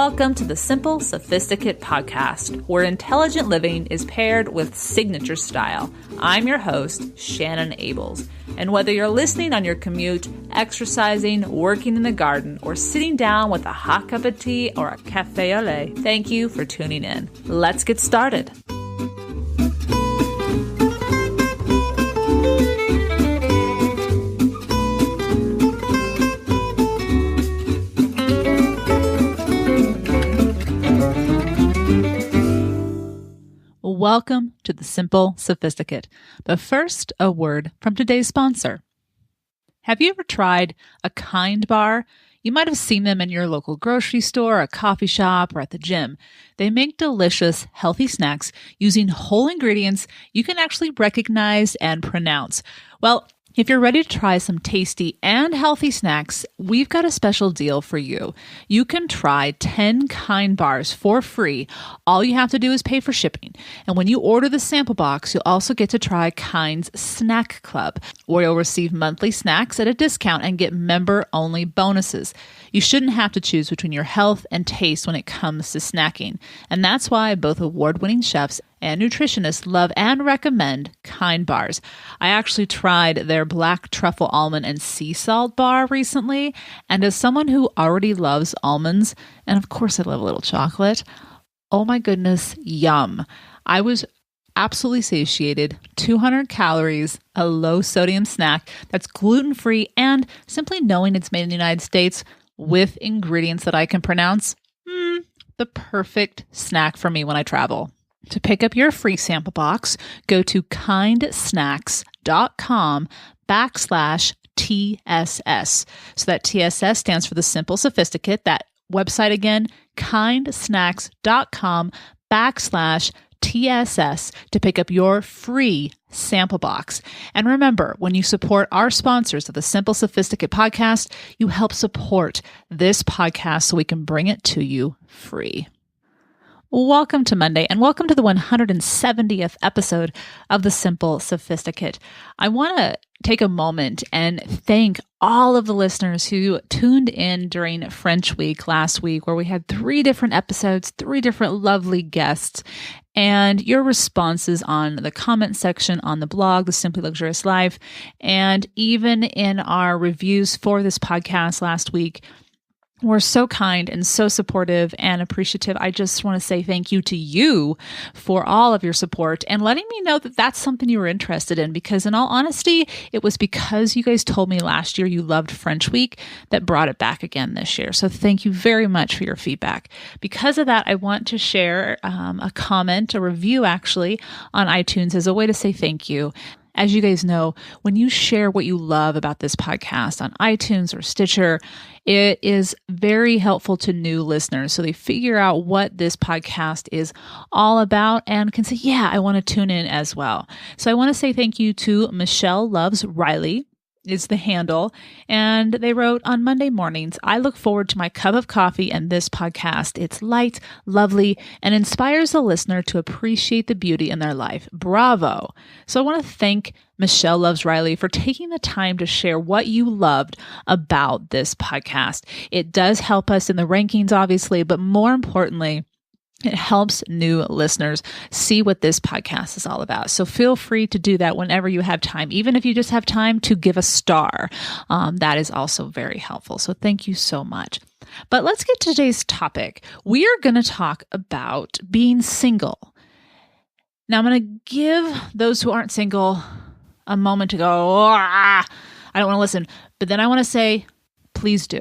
Welcome to the Simple Sophisticate podcast, where intelligent living is paired with signature style. I'm your host, Shannon Ables. And whether you're listening on your commute, exercising, working in the garden, or sitting down with a hot cup of tea or a cafe au lait, thank you for tuning in. Let's get started. Welcome to the Simple Sophisticate. But first, a word from today's sponsor. Have you ever tried a Kind bar? You might have seen them in your local grocery store, a coffee shop, or at the gym. They make delicious, healthy snacks using whole ingredients you can actually recognize and pronounce. Well, if you're ready to try some tasty and healthy snacks, we've got a special deal for you. You can try 10 Kind bars for free. All you have to do is pay for shipping. And when you order the sample box, you'll also get to try Kind's Snack Club, where you'll receive monthly snacks at a discount and get member-only bonuses. You shouldn't have to choose between your health and taste when it comes to snacking. And that's why both award-winning chefs and nutritionists love and recommend Kind bars. I actually tried their black truffle almond and sea salt bar recently, and as someone who already loves almonds, and of course I love a little chocolate, oh my goodness, yum. I was absolutely satiated. 200 calories, a low sodium snack that's gluten-free, and simply knowing it's made in the United States with ingredients that I can pronounce, the perfect snack for me when I travel. To pick up your free sample box, go to kindsnacks.com/TSS. So that TSS stands for the Simple Sophisticate. That website again, kindsnacks.com/TSS to pick up your free sample box. And remember, when you support our sponsors of the Simple Sophisticate podcast, you help support this podcast so we can bring it to you free. Welcome to Monday, and welcome to the 170th episode of the Simple Sophisticate. I want to take a moment and thank all of the listeners who tuned in during French Week last week, where we had 3 different episodes, 3 different lovely guests, and your responses on the comment section on the blog, The Simply Luxurious Life, and even in our reviews for this podcast last week, were so kind and so supportive and appreciative. I just want to say thank you to you for all of your support and letting me know that that's something you were interested in, because in all honesty, it was because you guys told me last year you loved French Week that brought it back again this year. So thank you very much for your feedback. Because of that, I want to share a comment, a review actually, on iTunes as a way to say thank you. As you guys know, when you share what you love about this podcast on iTunes or Stitcher, it is very helpful to new listeners. So they figure out what this podcast is all about and can say, yeah, I want to tune in as well. So I want to say thank you to Michelle Loves Riley. Is the handle. And they wrote, on Monday mornings, I look forward to my cup of coffee and this podcast. It's light, lovely, and inspires the listener to appreciate the beauty in their life. Bravo. So I want to thank Michelle Loves Riley for taking the time to share what you loved about this podcast. It does help us in the rankings, obviously, but more importantly, it helps new listeners see what this podcast is all about. So feel free to do that whenever you have time, even if you just have time to give a star. That is also very helpful. So thank you so much. But let's get to today's topic. We are going to talk about being single. Now I'm going to give those who aren't single a moment to go, I don't want to listen. But then I want to say, please do.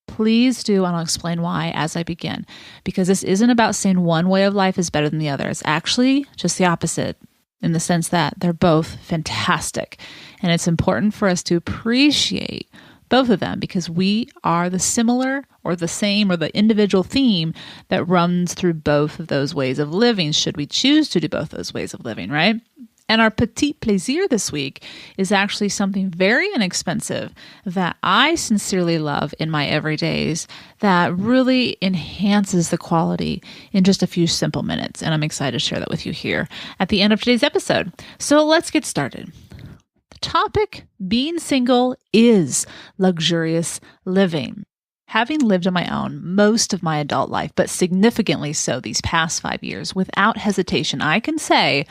Please do, and I'll explain why as I begin. Because this isn't about saying one way of life is better than the other. It's actually just the opposite, in the sense that they're both fantastic. And it's important for us to appreciate both of them, because we are the similar or the same or the individual theme that runs through both of those ways of living, should we choose to do both those ways of living, right? And our petit plaisir this week is actually something very inexpensive that I sincerely love in my everydays that really enhances the quality in just a few simple minutes. And I'm excited to share that with you here at the end of today's episode. So let's get started. The topic, being single, is luxurious living. Having lived on my own most of my adult life, but significantly so these past 5 years, without hesitation, I can say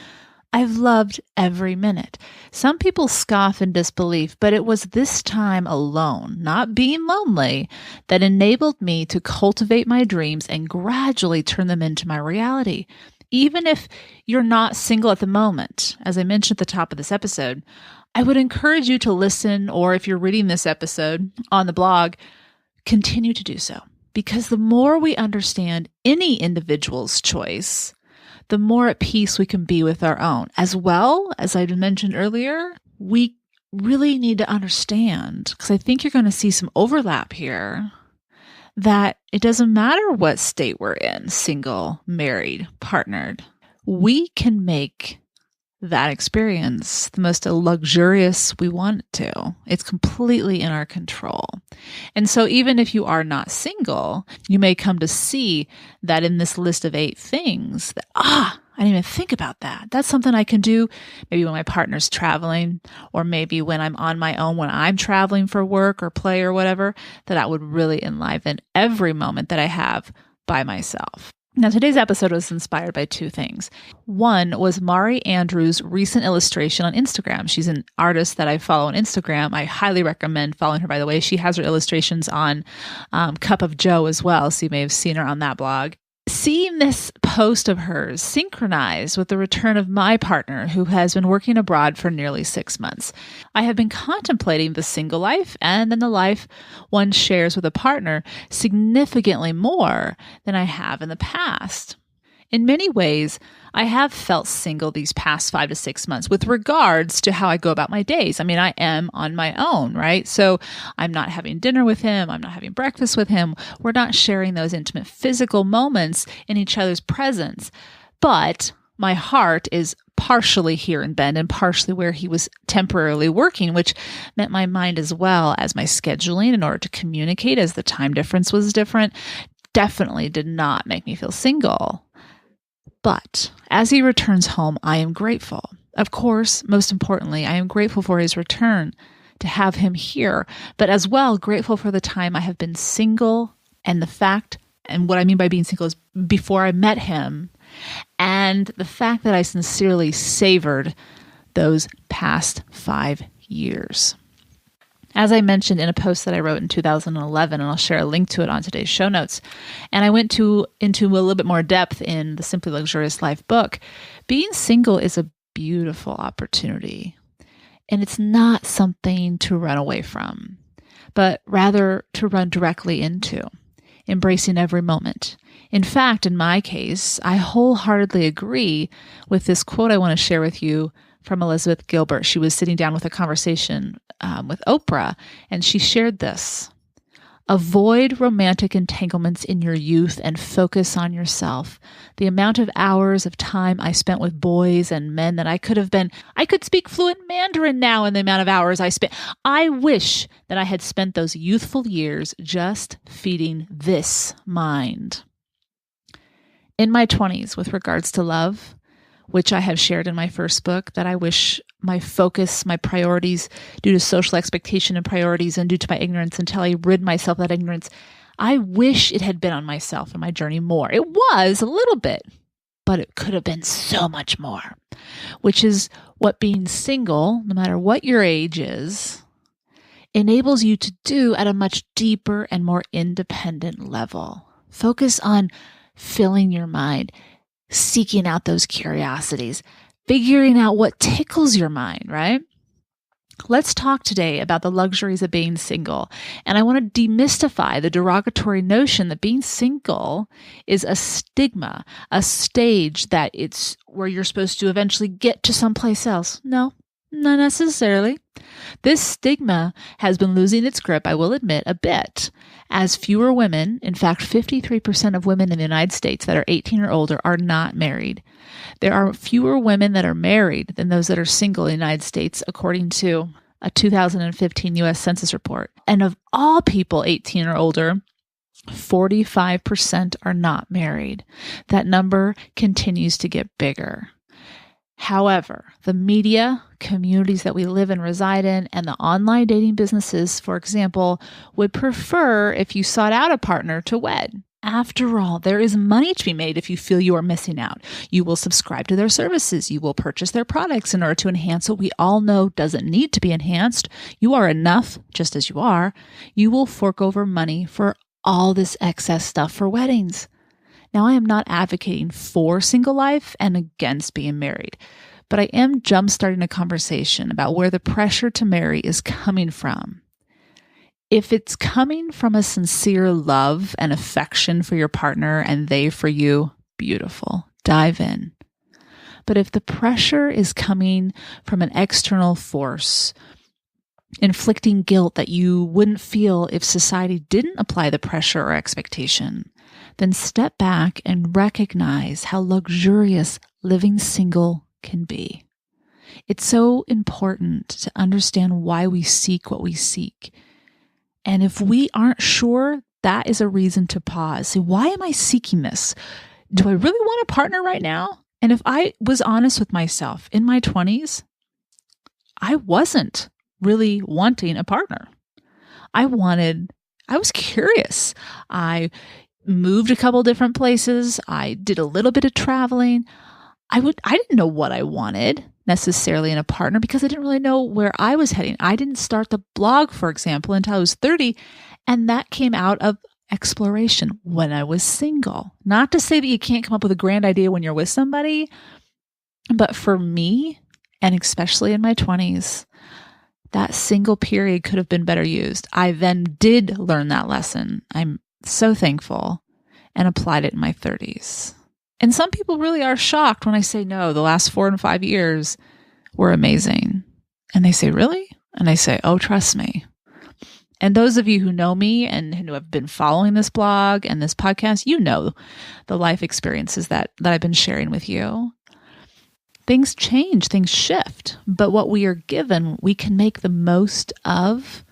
I've loved every minute. Some people scoff in disbelief, but it was this time alone, not being lonely, that enabled me to cultivate my dreams and gradually turn them into my reality. Even if you're not single at the moment, as I mentioned at the top of this episode, I would encourage you to listen, or if you're reading this episode on the blog, continue to do so. Because the more we understand any individual's choice, the more at peace we can be with our own. As well, as I mentioned earlier, we really need to understand, because I think you're going to see some overlap here, that it doesn't matter what state we're in, single, married, partnered, we can make that experience the most luxurious we want it to. It's completely in our control. And so even if you are not single, you may come to see that in this list of 8 things that, I didn't even think about that. That's something I can do maybe when my partner's traveling, or maybe when I'm on my own, when I'm traveling for work or play or whatever, that would really enliven every moment that I have by myself. Now, today's episode was inspired by 2 things. One was Mari Andrews' recent illustration on Instagram. She's an artist that I follow on Instagram. I highly recommend following her, by the way. She has her illustrations on Cup of Joe as well, so you may have seen her on that blog. Seeing this post of hers synchronized with the return of my partner, who has been working abroad for nearly 6 months. I have been contemplating the single life and then the life one shares with a partner significantly more than I have in the past. In many ways, I have felt single these past 5 to 6 months with regards to how I go about my days. I mean, I am on my own, right? So I'm not having dinner with him. I'm not having breakfast with him. We're not sharing those intimate physical moments in each other's presence. But my heart is partially here in Bend and partially where he was temporarily working, which meant my mind as well as my scheduling in order to communicate, as the time difference was different, definitely did not make me feel single. But as he returns home, I am grateful. Of course, most importantly, I am grateful for his return, to have him here, but as well grateful for the time I have been single, and the fact, and what I mean by being single is before I met him, and the fact that I sincerely savored those past 5 years. As I mentioned in a post that I wrote in 2011, and I'll share a link to it on today's show notes, and I went into a little bit more depth in the Simply Luxurious Life book, being single is a beautiful opportunity. And it's not something to run away from, but rather to run directly into, embracing every moment. In fact, in my case, I wholeheartedly agree with this quote I want to share with you from Elizabeth Gilbert. She was sitting down with a conversation with Oprah, and she shared this: avoid romantic entanglements in your youth and focus on yourself. The amount of hours of time I spent with boys and men that I could speak fluent Mandarin now in the amount of hours I spent. I wish that I had spent those youthful years just feeding this mind. In my 20s, with regards to love, which I have shared in my first book, that I wish my focus, my priorities, due to social expectation and priorities and due to my ignorance until I rid myself of that ignorance, I wish it had been on myself and my journey more. It was a little bit, but it could have been so much more, which is what being single, no matter what your age is, enables you to do at a much deeper and more independent level. Focus on filling your mind, seeking out those curiosities, figuring out what tickles your mind, right? Let's talk today about the luxuries of being single. And I want to demystify the derogatory notion that being single is a stigma, a stage that it's where you're supposed to eventually get to someplace else. No, not necessarily. This stigma has been losing its grip, I will admit, a bit, as fewer women, in fact, 53% of women in the United States that are 18 or older are not married. There are fewer women that are married than those that are single in the United States, according to a 2015 U.S. Census report. And of all people 18 or older, 45% are not married. That number continues to get bigger. However, the media, communities that we live and reside in, and the online dating businesses, for example, would prefer if you sought out a partner to wed. After all, there is money to be made if you feel you are missing out. You will subscribe to their services. You will purchase their products in order to enhance what we all know doesn't need to be enhanced. You are enough just as you are. You will fork over money for all this excess stuff for weddings. Now, I am not advocating for single life and against being married, but I am jumpstarting a conversation about where the pressure to marry is coming from. If it's coming from a sincere love and affection for your partner and they for you, beautiful, dive in. But if the pressure is coming from an external force, inflicting guilt that you wouldn't feel if society didn't apply the pressure or expectation, then step back and recognize how luxurious living single can be. It's so important to understand why we seek what we seek. And if we aren't sure, that is a reason to pause. So why am I seeking this? Do I really want a partner right now? And if I was honest with myself, in my 20s, I wasn't really wanting a partner. I was curious. I moved a couple different places. I did a little bit of traveling. I didn't know what I wanted necessarily in a partner because I didn't really know where I was heading. I didn't start the blog, for example, until I was 30. And that came out of exploration when I was single. Not to say that you can't come up with a grand idea when you're with somebody, but for me, and especially in my 20s, that single period could have been better used. I then did learn that lesson. I'm so thankful, and applied it in my 30s. And some people really are shocked when I say, no, the last 4 and 5 years were amazing. And they say, really? And I say, oh, trust me. And those of you who know me and who have been following this blog and this podcast, you know the life experiences that I've been sharing with you. Things change, things shift, but what we are given, we can make the most of,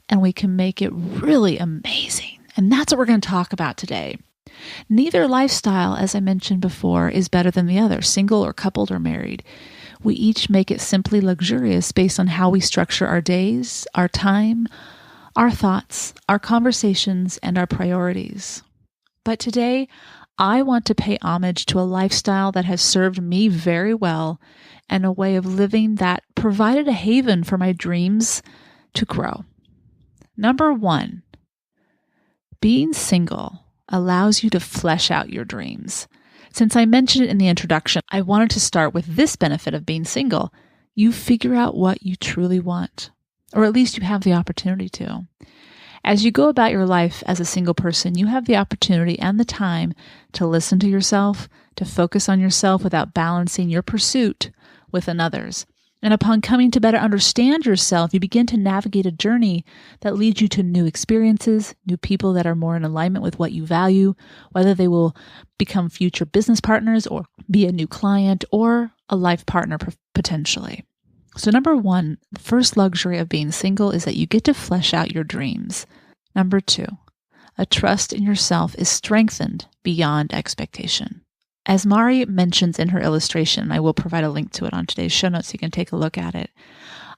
and we can make it really amazing. And that's what we're going to talk about today. Neither lifestyle, as I mentioned before, is better than the other, single or coupled or married. We each make it simply luxurious based on how we structure our days, our time, our thoughts, our conversations, and our priorities. But today, I want to pay homage to a lifestyle that has served me very well and a way of living that provided a haven for my dreams to grow. Number 1, being single allows you to flesh out your dreams. Since I mentioned it in the introduction, I wanted to start with this benefit of being single. You figure out what you truly want, or at least you have the opportunity to. As you go about your life as a single person, you have the opportunity and the time to listen to yourself, to focus on yourself without balancing your pursuit with another's. And upon coming to better understand yourself, you begin to navigate a journey that leads you to new experiences, new people that are more in alignment with what you value, whether they will become future business partners or be a new client or a life partner potentially. So number 1, the first luxury of being single is that you get to flesh out your dreams. Number 2, a trust in yourself is strengthened beyond expectation. As Mari mentions in her illustration, and I will provide a link to it on today's show notes so you can take a look at it,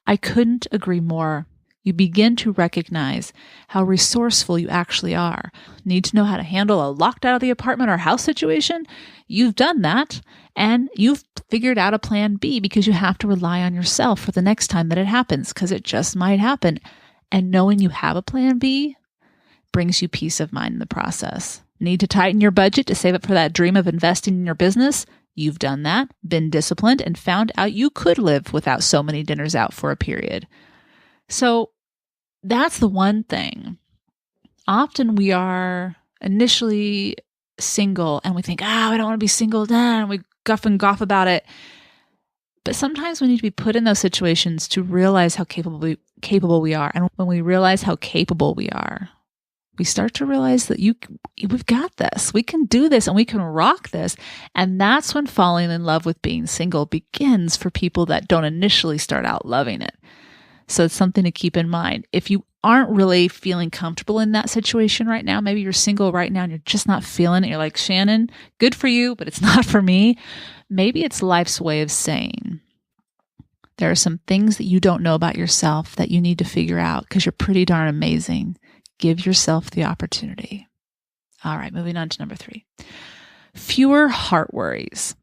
I couldn't agree more. You begin to recognize how resourceful you actually are. Need to know how to handle a locked out of the apartment or house situation? You've done that, and you've figured out a plan B because you have to rely on yourself for the next time that it happens, because it just might happen. And knowing you have a plan B brings you peace of mind in the process. Need to tighten your budget to save up for that dream of investing in your business? You've done that, been disciplined, and found out you could live without so many dinners out for a period. So that's the one thing. Often we are initially single and we think, I don't want to be single then. We guff and goff about it. But sometimes we need to be put in those situations to realize how capable we are. And when we realize how capable we are, we start to realize that we've got this. We can do this and we can rock this. And that's when falling in love with being single begins for people that don't initially start out loving it. So it's something to keep in mind. If you aren't really feeling comfortable in that situation right now, maybe you're single right now and you're just not feeling it. You're like, Shannon, good for you, but it's not for me. Maybe it's life's way of saying, there are some things that you don't know about yourself that you need to figure out because you're pretty darn amazing. Give yourself the opportunity. All right, moving on to number 3. Fewer heart worries.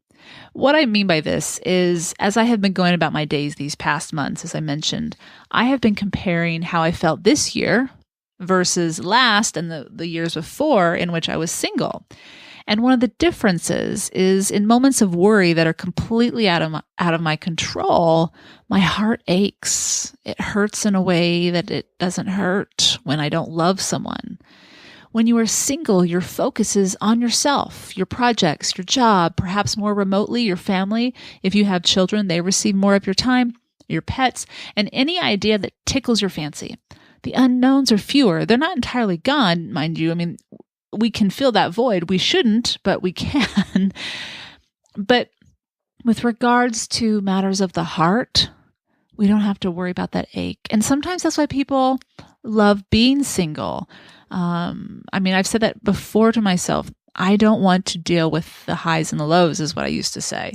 What I mean by this is, as I have been going about my days these past months, as I mentioned, I have been comparing how I felt this year versus last and the years before in which I was single. And one of the differences is in moments of worry that are completely out of my control, my heart aches. It hurts in a way that it doesn't hurt when I don't love someone. When you are single, your focus is on yourself, your projects, your job, perhaps more remotely, your family. If you have children, they receive more of your time, your pets, and any idea that tickles your fancy. The unknowns are fewer. They're not entirely gone, mind you. I mean, we can fill that void. We shouldn't, but we can. But with regards to matters of the heart, we don't have to worry about that ache. And sometimes that's why people love being single. I've said that before to myself. I don't want to deal with the highs and the lows is what I used to say.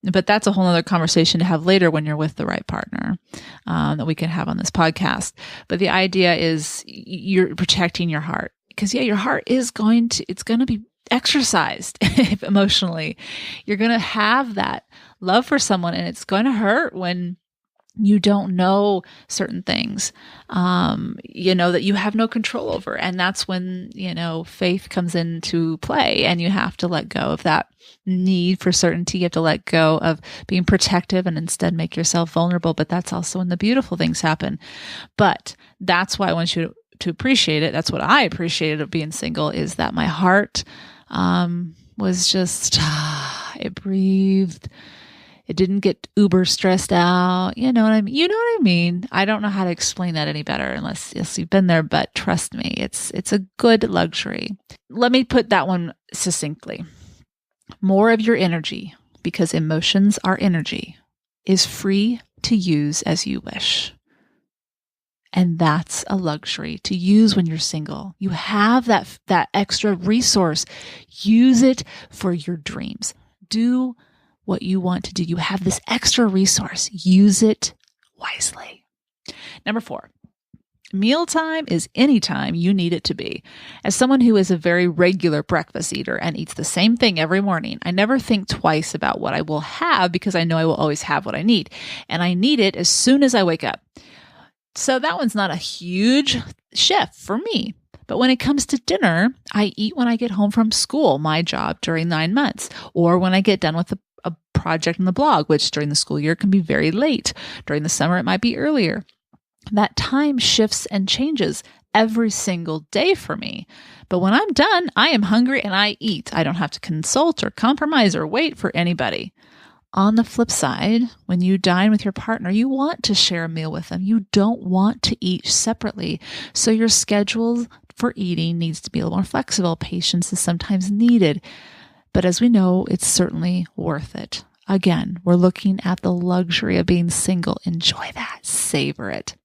But that's a whole other conversation to have later when you're with the right partner that we can have on this podcast. But the idea is you're protecting your heart. Because your heart is going to be exercised emotionally. You're going to have that love for someone, and it's going to hurt when you don't know certain things, that you have no control over. And that's when, faith comes into play, and you have to let go of that need for certainty. You have to let go of being protective and instead make yourself vulnerable. But that's also when the beautiful things happen. But that's why I want you to appreciate it. That's what I appreciated of being single, is that my heart was just, it breathed. It didn't get uber stressed out. You know what I mean? I don't know how to explain that any better unless you've been there, but trust me, it's a good luxury. Let me put that one succinctly. More of your energy, because emotions are energy, is free to use as you wish. And that's a luxury to use when you're single. You have that extra resource. Use it for your dreams. Do what you want to do. You have this extra resource. Use it wisely. Number 4, mealtime is any time you need it to be. As someone who is a very regular breakfast eater and eats the same thing every morning, I never think twice about what I will have because I know I will always have what I need. And I need it as soon as I wake up. So that one's not a huge shift for me. But when it comes to dinner, I eat when I get home from school, my job during 9 months, or when I get done with a project in the blog, which during the school year can be very late. During the summer, it might be earlier. That time shifts and changes every single day for me. But when I'm done, I am hungry and I eat. I don't have to consult or compromise or wait for anybody. On the flip side, when you dine with your partner, you want to share a meal with them. You don't want to eat separately. So your schedule for eating needs to be a little more flexible. Patience is sometimes needed. But as we know, it's certainly worth it. Again, we're looking at the luxury of being single. Enjoy that. Savor it.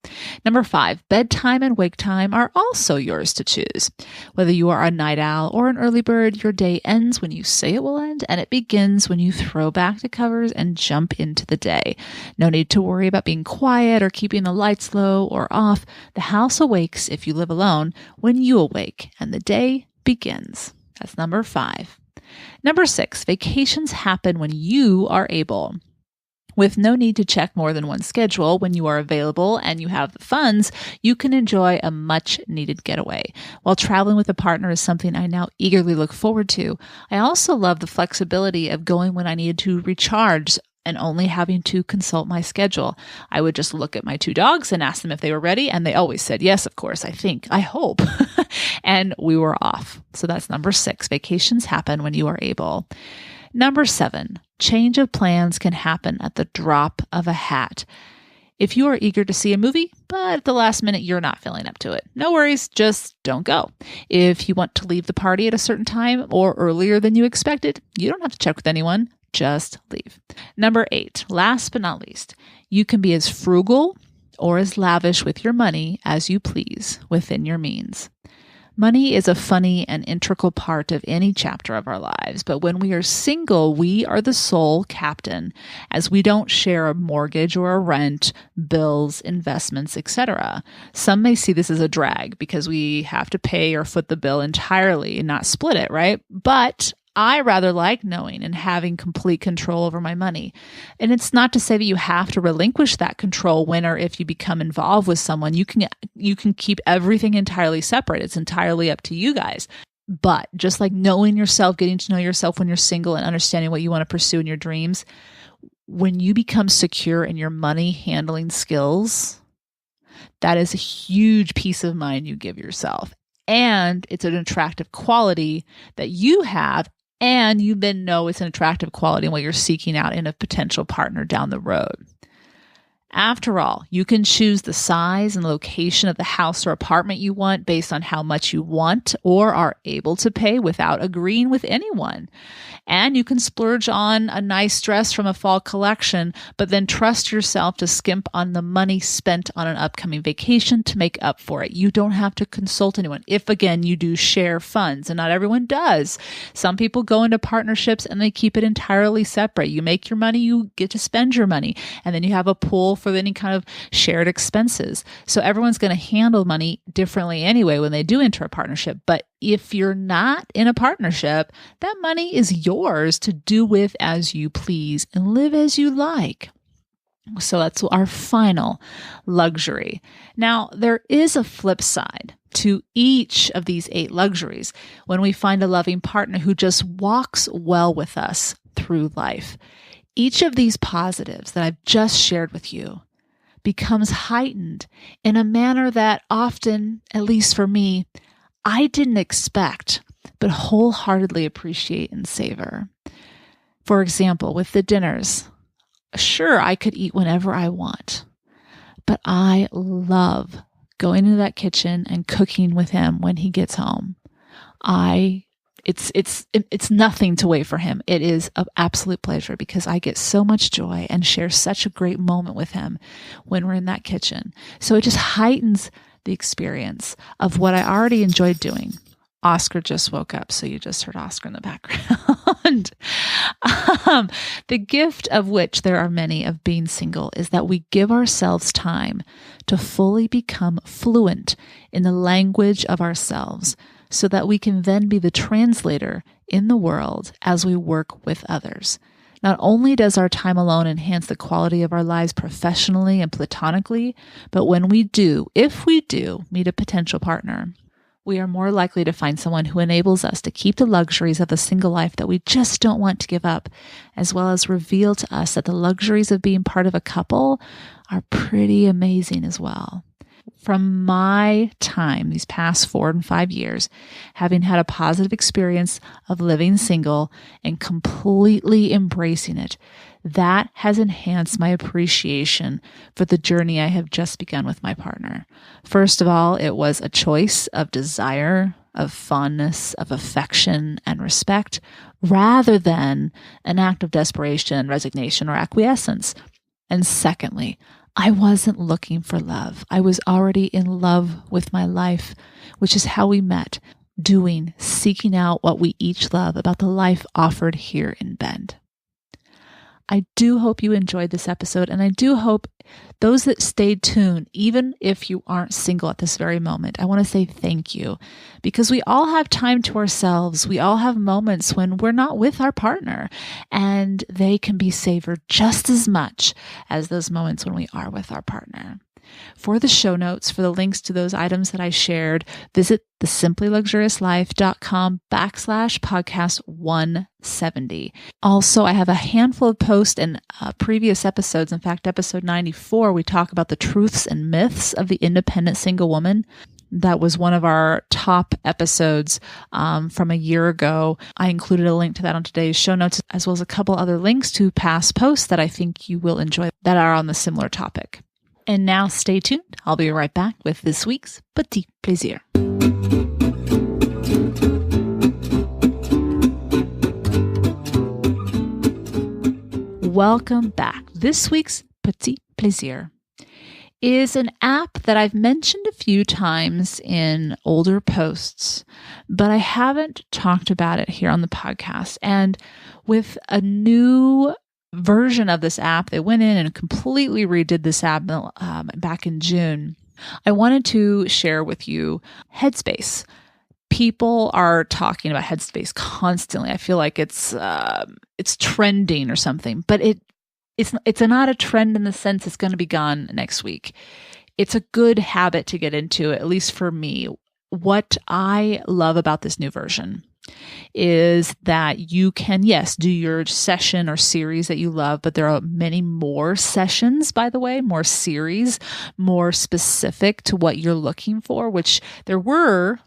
Number 5, bedtime and wake time are also yours to choose. Whether you are a night owl or an early bird, your day ends when you say it will end, and it begins when you throw back the covers and jump into the day. No need to worry about being quiet or keeping the lights low or off. The house awakes, if you live alone, when you awake, and the day begins. That's number 5. Number 6, vacations happen when you are able. With no need to check more than one schedule, when you are available and you have the funds, you can enjoy a much needed getaway. While traveling with a partner is something I now eagerly look forward to, I also love the flexibility of going when I needed to recharge and only having to consult my schedule. I would just look at my 2 dogs and ask them if they were ready, and they always said yes, of course, I hope. And we were off. So that's number 6. Vacations happen when you are able. Number 7, change of plans can happen at the drop of a hat. If you are eager to see a movie, but at the last minute you're not feeling up to it, no worries, just don't go. If you want to leave the party at a certain time or earlier than you expected, you don't have to check with anyone. Just leave. Number 8, last but not least, you can be as frugal or as lavish with your money as you please within your means. Money is a funny and integral part of any chapter of our lives, but when we are single, we are the sole captain, as we don't share a mortgage or a rent, bills, investments, etc. Some may see this as a drag because we have to pay or foot the bill entirely and not split it, right? But I rather like knowing and having complete control over my money. And it's not to say that you have to relinquish that control when or if you become involved with someone. You can keep everything entirely separate. It's entirely up to you guys. But just like knowing yourself, getting to know yourself when you're single and understanding what you want to pursue in your dreams, when you become secure in your money handling skills, that is a huge peace of mind you give yourself. And it's an attractive quality that you have. And you then know it's an attractive quality in what you're seeking out in a potential partner down the road. After all, you can choose the size and location of the house or apartment you want based on how much you want or are able to pay without agreeing with anyone. And you can splurge on a nice dress from a fall collection, but then trust yourself to skimp on the money spent on an upcoming vacation to make up for it. You don't have to consult anyone. If, again, you do share funds, and not everyone does. Some people go into partnerships and they keep it entirely separate. You make your money, you get to spend your money, and then you have a pool for any kind of shared expenses. So everyone's going to handle money differently anyway when they do enter a partnership. But if you're not in a partnership, that money is yours to do with as you please and live as you like. So that's our final luxury. Now, there is a flip side to each of these 8 luxuries when we find a loving partner who just walks well with us through life. Each of these positives that I've just shared with you becomes heightened in a manner that often, at least for me, I didn't expect, but wholeheartedly appreciate and savor. For example, with the dinners, sure, I could eat whenever I want, but I love going into that kitchen and cooking with him when he gets home. It's nothing to wait for him. It is an absolute pleasure because I get so much joy and share such a great moment with him when we're in that kitchen. So it just heightens the experience of what I already enjoyed doing. Oscar just woke up, so you just heard Oscar in the background. The gift of which there are many of being single is that we give ourselves time to fully become fluent in the language of ourselves, so that we can then be the translator in the world as we work with others. Not only does our time alone enhance the quality of our lives professionally and platonically, but when we do, if we do, meet a potential partner, we are more likely to find someone who enables us to keep the luxuries of the single life that we just don't want to give up, as well as reveal to us that the luxuries of being part of a couple are pretty amazing as well. From my time, these past 4 and 5 years, having had a positive experience of living single and completely embracing it, that has enhanced my appreciation for the journey I have just begun with my partner. First of all, it was a choice of desire, of fondness, of affection and respect, rather than an act of desperation, resignation, or acquiescence. And secondly, I wasn't looking for love. I was already in love with my life, which is how we met, seeking out what we each love about the life offered here in Bend. I do hope you enjoyed this episode, and I do hope those that stayed tuned, even if you aren't single at this very moment, I want to say thank you, because we all have time to ourselves. We all have moments when we're not with our partner, and they can be savored just as much as those moments when we are with our partner. For the show notes, for the links to those items that I shared, visit thesimplyluxuriouslife.com/podcast 170. Also, I have a handful of posts and previous episodes. In fact, episode 94, we talk about the truths and myths of the independent single woman. That was one of our top episodes from a year ago. I included a link to that on today's show notes, as well as a couple other links to past posts that I think you will enjoy that are on the similar topic. And now stay tuned. I'll be right back with this week's Petit Plaisir. Welcome back. This week's Petit Plaisir is an app that I've mentioned a few times in older posts, but I haven't talked about it here on the podcast. And with a new version of this app, they went in and completely redid this app back in June. I wanted to share with you Headspace. People are talking about Headspace constantly. I feel like it's trending or something, but it's not a trend in the sense it's going to be gone next week. It's a good habit to get into, at least for me. What I love about this new version is that you can, yes, do your session or series that you love, but there are many more sessions, by the way, more series, more specific to what you're looking for, which there were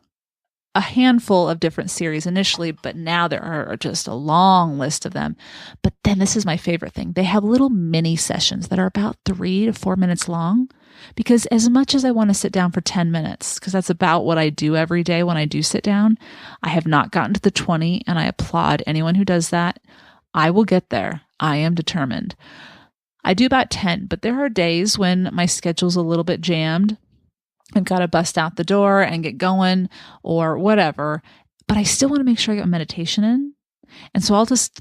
a handful of different series initially, but now there are just a long list of them. But then this is my favorite thing. They have little mini sessions that are about 3 to 4 minutes long, because as much as I want to sit down for 10 minutes, because that's about what I do every day when I do sit down, I have not gotten to the 20, and I applaud anyone who does that. I will get there. I am determined. I do about 10, but there are days when my schedule's a little bit jammed. I've got to bust out the door and get going or whatever, but I still want to make sure I get meditation in. And so I'll just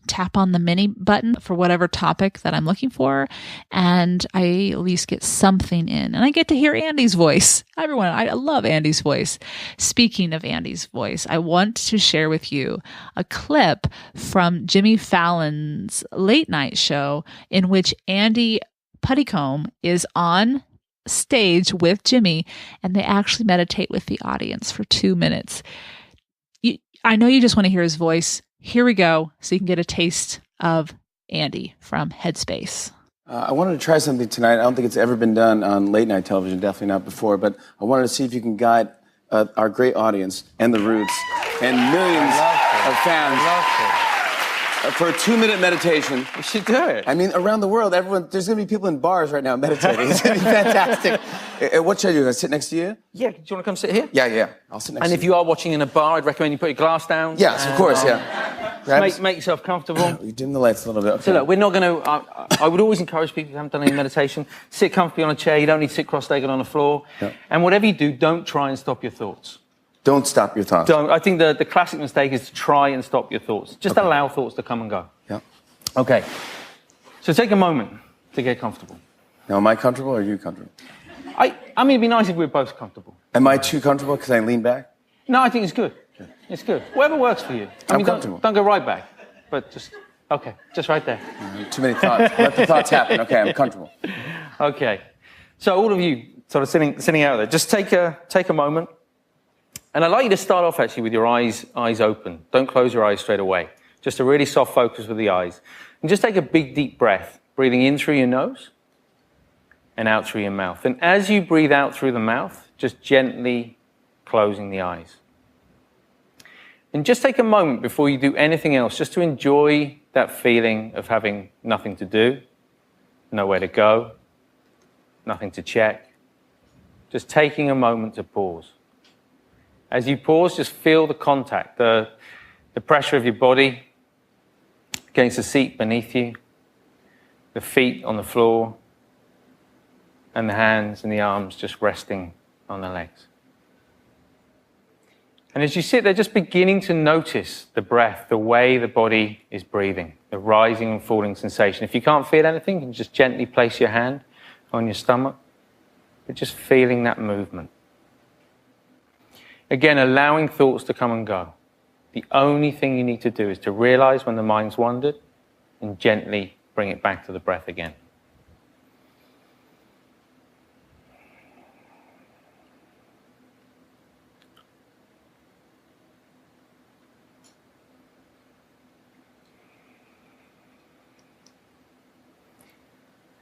tap on the mini button for whatever topic that I'm looking for, and I at least get something in. And I get to hear Andy's voice. Everyone, I love Andy's voice. Speaking of Andy's voice, I want to share with you a clip from Jimmy Fallon's late night show in which Andy Puttycombe is on stage with Jimmy, and they actually meditate with the audience for 2 minutes. I know you just want to hear his voice. Here we go, so you can get a taste of Andy from Headspace. I wanted to try something tonight. I don't think it's ever been done on late night television, definitely not before, but I wanted to see if you can guide our great audience and the Roots and millions of fans for a 2-minute meditation. We should do it. I mean, around the world, there's going to be people in bars right now meditating. It's going to be fantastic. What should I do? Can I sit next to you? Yeah, do you want to come sit here? Yeah. I'll sit next to you. And if you are watching in a bar, I'd recommend you put your glass down. Yes, of course, yeah. Make yourself comfortable. You dim the lights a little bit. Okay. So look, we're not going to... I would always encourage people who haven't done any meditation, sit comfortably on a chair. You don't need to sit cross-legged on the floor. Yeah. And whatever you do, don't try and stop your thoughts. Don't stop your thoughts. I think the classic mistake is to try and stop your thoughts. Just allow thoughts to come and go. Yeah. Okay. So take a moment to get comfortable. Now, am I comfortable or are you comfortable? I mean, it'd be nice if we were both comfortable. Am I too comfortable because I lean back? No, I think it's good. Yeah. It's good. Whatever works for you. I'm comfortable. Don't go right back, but just right there. Too many thoughts. Let the thoughts happen. Okay, I'm comfortable. Okay. So all of you sort of sitting out there, just take a moment. And I'd like you to start off actually with your eyes open. Don't close your eyes straight away. Just a really soft focus with the eyes. And just take a big, deep breath, breathing in through your nose and out through your mouth. And as you breathe out through the mouth, just gently closing the eyes. And just take a moment before you do anything else, just to enjoy that feeling of having nothing to do, nowhere to go, nothing to check. Just taking a moment to pause. As you pause, just feel the contact, the pressure of your body against the seat beneath you, the feet on the floor, and the hands and the arms just resting on the legs. And as you sit there, just beginning to notice the breath, the way the body is breathing, the rising and falling sensation. If you can't feel anything, you can just gently place your hand on your stomach, but just feeling that movement. Again, allowing thoughts to come and go. The only thing you need to do is to realize when the mind's wandered and gently bring it back to the breath again.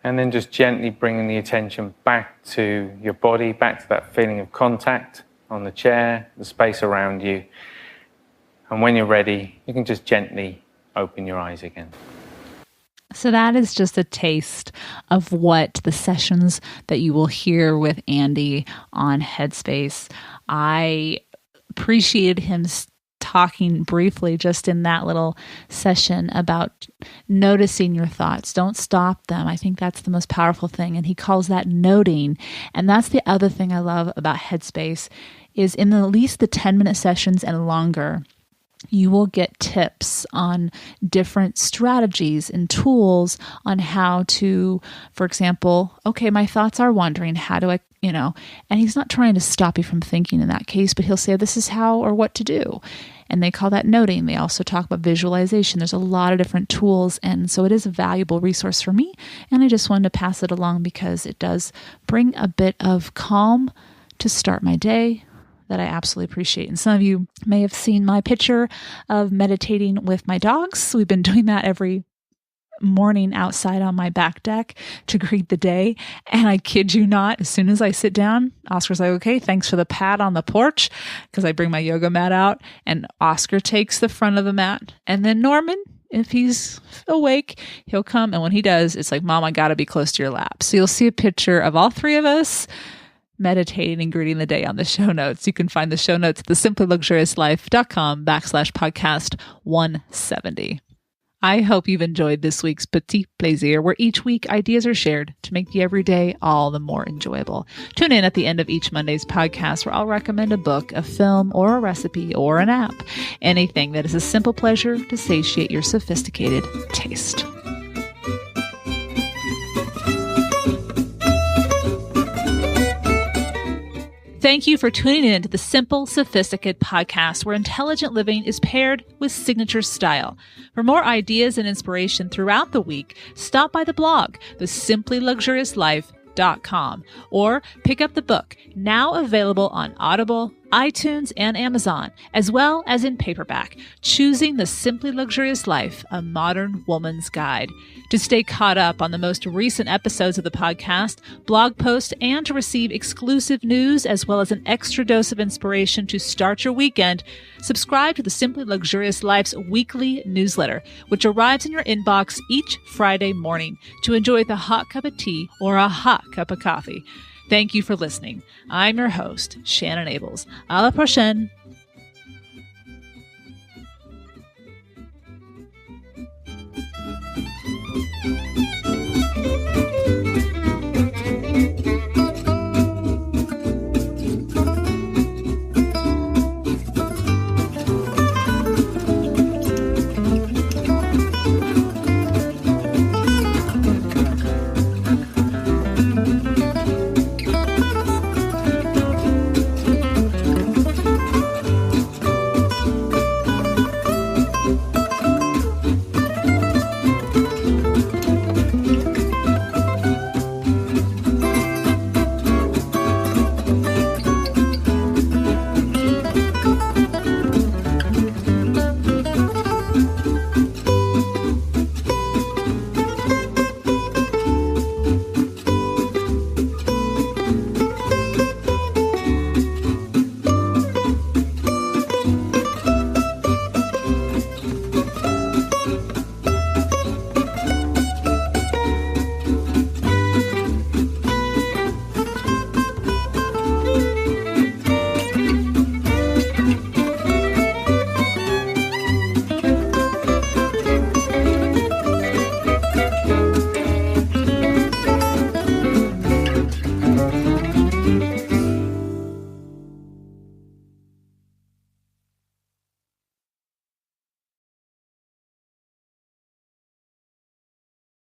And then just gently bringing the attention back to your body, back to that feeling of contact on the chair, the space around you. And when you're ready, you can just gently open your eyes again. So that is just a taste of what the sessions that you will hear with Andy on Headspace. I appreciated him talking briefly just in that little session about noticing your thoughts. Don't stop them. I think that's the most powerful thing. And he calls that noting. And that's the other thing I love about Headspace is in at least the 10-minute sessions and longer, you will get tips on different strategies and tools on how to, for example, okay, my thoughts are wandering. How do I, and he's not trying to stop you from thinking in that case, but he'll say, this is how or what to do. And they call that noting. They also talk about visualization. There's a lot of different tools. And so it is a valuable resource for me. And I just wanted to pass it along because it does bring a bit of calm to start my day that I absolutely appreciate. And some of you may have seen my picture of meditating with my dogs. We've been doing that every morning outside on my back deck to greet the day. And I kid you not, as soon as I sit down, Oscar's like, okay, thanks for the pat on the porch, because I bring my yoga mat out and Oscar takes the front of the mat. And then Norman, if he's awake, he'll come. And when he does, it's like, Mom, I got to be close to your lap. So you'll see a picture of all three of us meditating and greeting the day on the show notes. You can find the show notes at thesimplyluxuriouslife.com/podcast 170. I hope you've enjoyed this week's Petit Plaisir, where each week ideas are shared to make the everyday all the more enjoyable. Tune in at the end of each Monday's podcast where I'll recommend a book, a film, or a recipe, or an app. Anything that is a simple pleasure to satiate your sophisticated taste. Thank you for tuning in to the Simple Sophisticate podcast, where intelligent living is paired with signature style. For more ideas and inspiration throughout the week, stop by the blog, thesimplyluxuriouslife.com, or pick up the book, now available on Audible, iTunes, and Amazon, as well as in paperback, Choosing the Simply Luxurious Life, A Modern Woman's Guide. To stay caught up on the most recent episodes of the podcast, blog posts, and to receive exclusive news as well as an extra dose of inspiration to start your weekend, subscribe to the Simply Luxurious Life's weekly newsletter, which arrives in your inbox each Friday morning to enjoy with a hot cup of tea or a hot cup of coffee. Thank you for listening. I'm your host, Shannon Ables. À la prochaine.